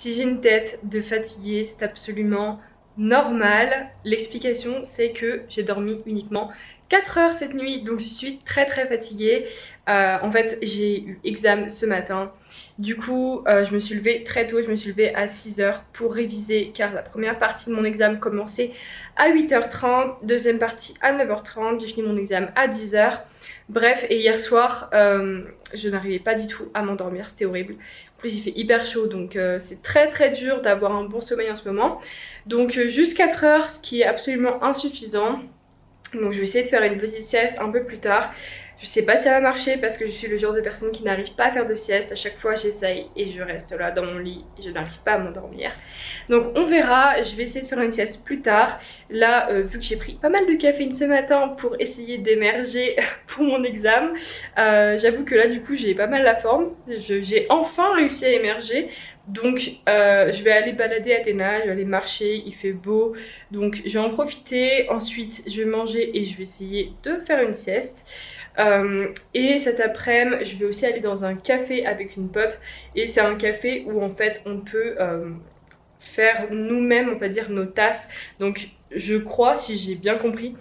Si j'ai une tête de fatiguée, c'est absolument normal. L'explication, c'est que j'ai dormi uniquement 4 heures cette nuit, donc je suis très fatiguée. En fait, j'ai eu examen ce matin. Du coup, je me suis levée très tôt, je me suis levée à 6 heures pour réviser car la première partie de mon examen commençait à 8h30, deuxième partie à 9h30, j'ai fini mon examen à 10h. Bref, et hier soir, je n'arrivais pas du tout à m'endormir, c'était horrible. En plus, il fait hyper chaud, donc c'est très dur d'avoir un bon sommeil en ce moment. Donc juste 4 heures, ce qui est absolument insuffisant. Donc je vais essayer de faire une petite sieste un peu plus tard. Je sais pas si ça va marcher parce que je suis le genre de personne qui n'arrive pas à faire de sieste. À chaque fois j'essaye et je reste là dans mon lit et je n'arrive pas à m'endormir. Donc on verra, je vais essayer de faire une sieste plus tard. Là vu que j'ai pris pas mal de caféine ce matin pour essayer d'émerger pour mon examen, j'avoue que là du coup j'ai pas mal la forme. J'ai enfin réussi à émerger. Donc je vais aller balader Athéna, je vais aller marcher, il fait beau, donc je vais en profiter. Ensuite je vais manger et je vais essayer de faire une sieste. Et cet après-midi je vais aussi aller dans un café avec une pote. Et c'est un café où en fait on peut faire nous-mêmes, on va dire, nos tasses. Donc je crois, si j'ai bien compris,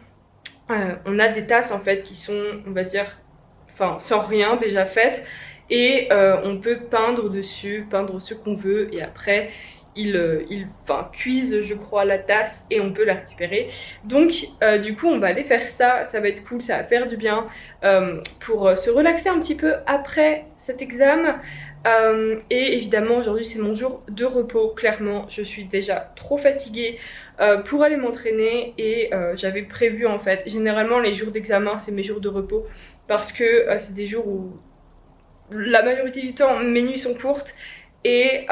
on a des tasses en fait qui sont, on va dire, enfin sans rien déjà faites. Et on peut peindre dessus, peindre ce qu'on veut, et après ils cuisent je crois la tasse et on peut la récupérer. Donc du coup on va aller faire ça, ça va être cool, ça va faire du bien pour se relaxer un petit peu après cet examen. Et évidemment aujourd'hui c'est mon jour de repos, clairement je suis déjà trop fatiguée pour aller m'entraîner. Et j'avais prévu en fait, généralement les jours d'examen c'est mes jours de repos parce que c'est des jours où la majorité du temps mes nuits sont courtes et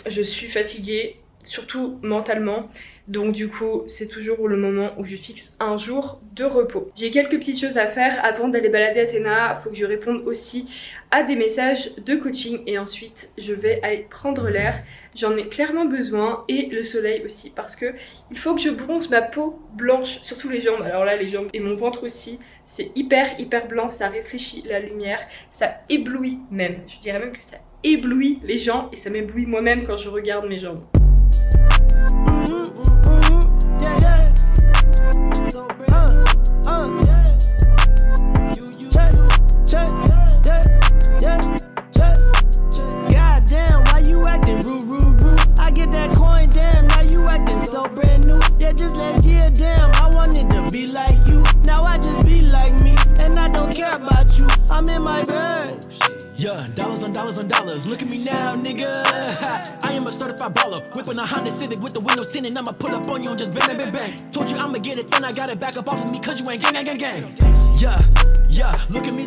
je suis fatiguée, surtout mentalement. Donc du coup c'est toujours le moment où je fixe un jour de repos. J'ai quelques petites choses à faire avant d'aller balader Athéna. Il faut que je réponde aussi à des messages de coaching et ensuite je vais aller prendre l'air. J'en ai clairement besoin, et le soleil aussi, parce que il faut que je bronze ma peau blanche, surtout les jambes. Alors là les jambes et mon ventre aussi, c'est hyper blanc, ça réfléchit la lumière, ça éblouit même. Je dirais même que ça éblouit les gens et ça m'éblouit moi-même quand je regarde mes jambes. Dollars on dollars, look at me now, nigga. I am a certified baller, whipping a Honda Civic with the windows tinted. I'ma pull up on you and just bang. Told you I'ma get it, then I got it back up off of me, cause you ain't gang. Yeah, look at me.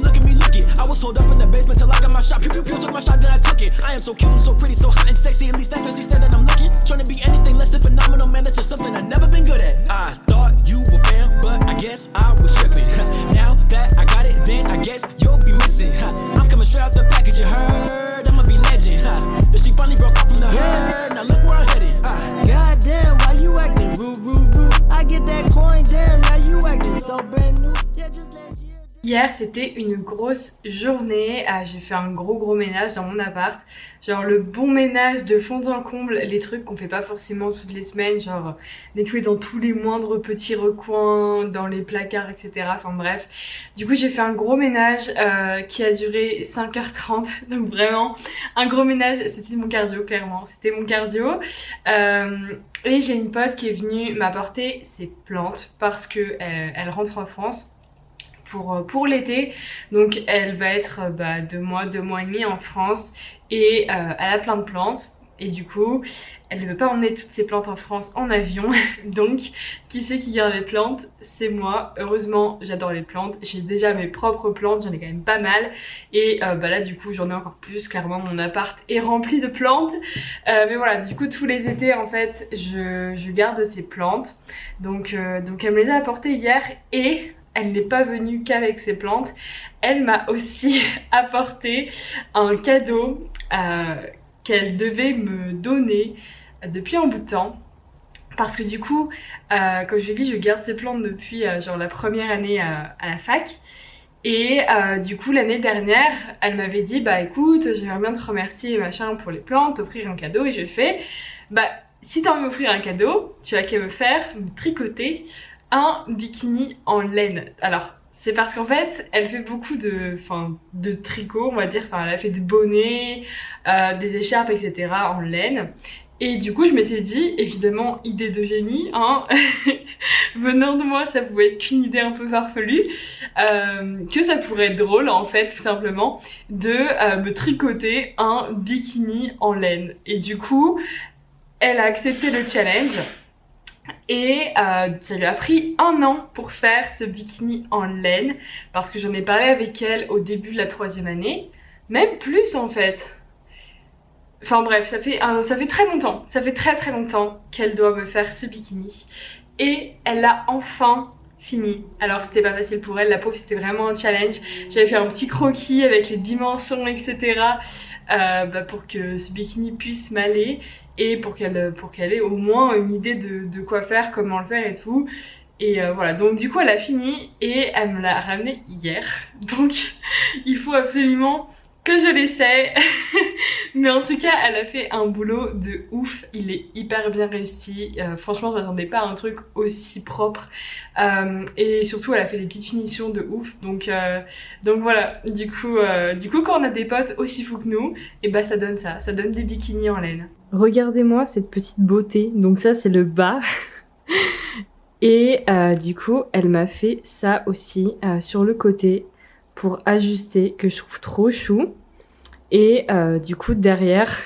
I was holed up in the basement till I got my shot. Pew, took my shot, then I took it. I am so cute and so pretty, so hot and sexy. At least that's how she said that I'm looking. Trying to be anything less than phenomenal, man, that's just something I've never been good at. I thought you were fam, but I guess I was tripping. Now that I got it, then I guess you'll be missing. I'm coming straight out the package, you heard? I'ma be legend. Then she finally broke off from the herd. Now look where I'm headed. Goddamn, why you acting rude? I get that coin, damn, now you acting so brand new. Yeah, just last year. Hier c'était une grosse journée, j'ai fait un gros ménage dans mon appart. Genre le bon ménage de fond en comble, les trucs qu'on fait pas forcément toutes les semaines, genre nettoyer dans tous les moindres petits recoins, dans les placards, etc. Enfin bref. Du coup j'ai fait un gros ménage qui a duré 5h30, donc vraiment un gros ménage, c'était mon cardio clairement, c'était mon cardio. Et j'ai une pote qui est venue m'apporter ses plantes parce que elle rentre en France pour l'été, donc elle va être 2 mois et demi en France et elle a plein de plantes et du coup elle ne veut pas emmener toutes ses plantes en France en avion. Donc qui c'est qui garde les plantes? C'est moi. Heureusement j'adore les plantes, j'ai déjà mes propres plantes, j'en ai quand même pas mal et là du coup j'en ai encore plus. Clairement mon appart est rempli de plantes, mais voilà, du coup tous les étés en fait je garde ces plantes. Donc elle me les a apportées hier et elle n'est pas venue qu'avec ses plantes, elle m'a aussi apporté un cadeau qu'elle devait me donner depuis un bout de temps. Parce que du coup, comme je l'ai dit, je garde ces plantes depuis genre la première année à la fac. Et du coup l'année dernière elle m'avait dit bah écoute j'aimerais bien te remercier machin pour les plantes, t'offrir un cadeau, et je fais bah si t'as envie de m'offrir un cadeau tu as qu'à me tricoter un bikini en laine. Alors c'est parce qu'en fait elle fait beaucoup de tricot on va dire, elle a fait des bonnets, des écharpes etc en laine. Et du coup je m'étais dit, évidemment idée de génie, hein, venant de moi ça pouvait être qu'une idée un peu farfelue, que ça pourrait être drôle en fait tout simplement de me tricoter un bikini en laine. Et du coup elle a accepté le challenge et ça lui a pris 1 an pour faire ce bikini en laine, parce que j'en ai parlé avec elle au début de la 3e année, même plus en fait. Enfin bref, ça fait très longtemps, ça fait très longtemps qu'elle doit me faire ce bikini. Et elle l'a enfin fini. Alors c'était pas facile pour elle, la pauvre, c'était vraiment un challenge. J'avais fait un petit croquis avec les dimensions etc. Pour que ce bikini puisse m'aller et pour qu'elle ait au moins une idée de quoi faire, comment le faire et tout. Et voilà, donc du coup elle a fini et elle me l'a ramené hier. Donc il faut absolument que je l'essaie. Mais en tout cas elle a fait un boulot de ouf, il est hyper bien réussi, franchement je m'attendais pas à un truc aussi propre, et surtout elle a fait des petites finitions de ouf, donc voilà, du coup quand on a des potes aussi fous que nous, et bah ça donne des bikinis en laine. Regardez-moi cette petite beauté, donc ça c'est le bas. Et du coup elle m'a fait ça aussi sur le côté pour ajuster, que je trouve trop chou. Et du coup derrière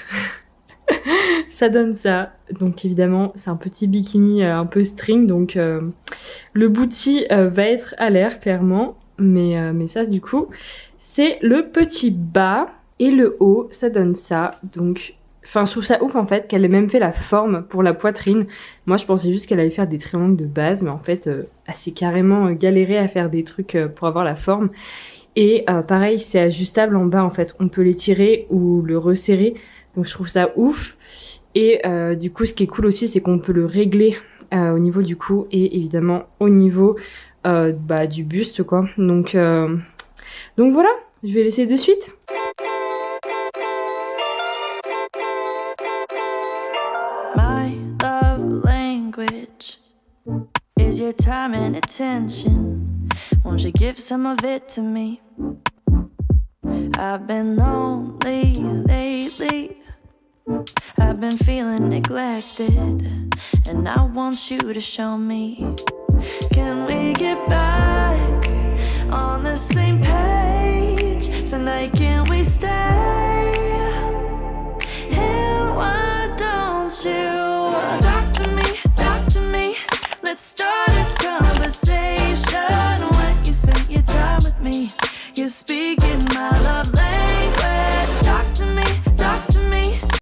ça donne ça, donc évidemment c'est un petit bikini un peu string, donc le booty va être à l'air clairement, mais ça du coup c'est le petit bas, et le haut ça donne ça. Donc enfin je trouve ça ouf en fait qu'elle ait même fait la forme pour la poitrine. Moi je pensais juste qu'elle allait faire des triangles de base, mais en fait elle s'est carrément galéré à faire des trucs pour avoir la forme. Et pareil c'est ajustable en bas en fait, on peut l'étirer ou le resserrer, donc je trouve ça ouf. Et du coup ce qui est cool aussi c'est qu'on peut le régler au niveau du cou et évidemment au niveau du buste quoi. Donc voilà, je vais l'essayer de suite. My love language is your time and attention. Won't you give some of it to me? I've been lonely lately. I've been feeling neglected, and I want you to show me. Can we get back on the same page tonight? Can we stay? And why don't you talk to me? Let's start a conversation. When you spend your time with me, you speak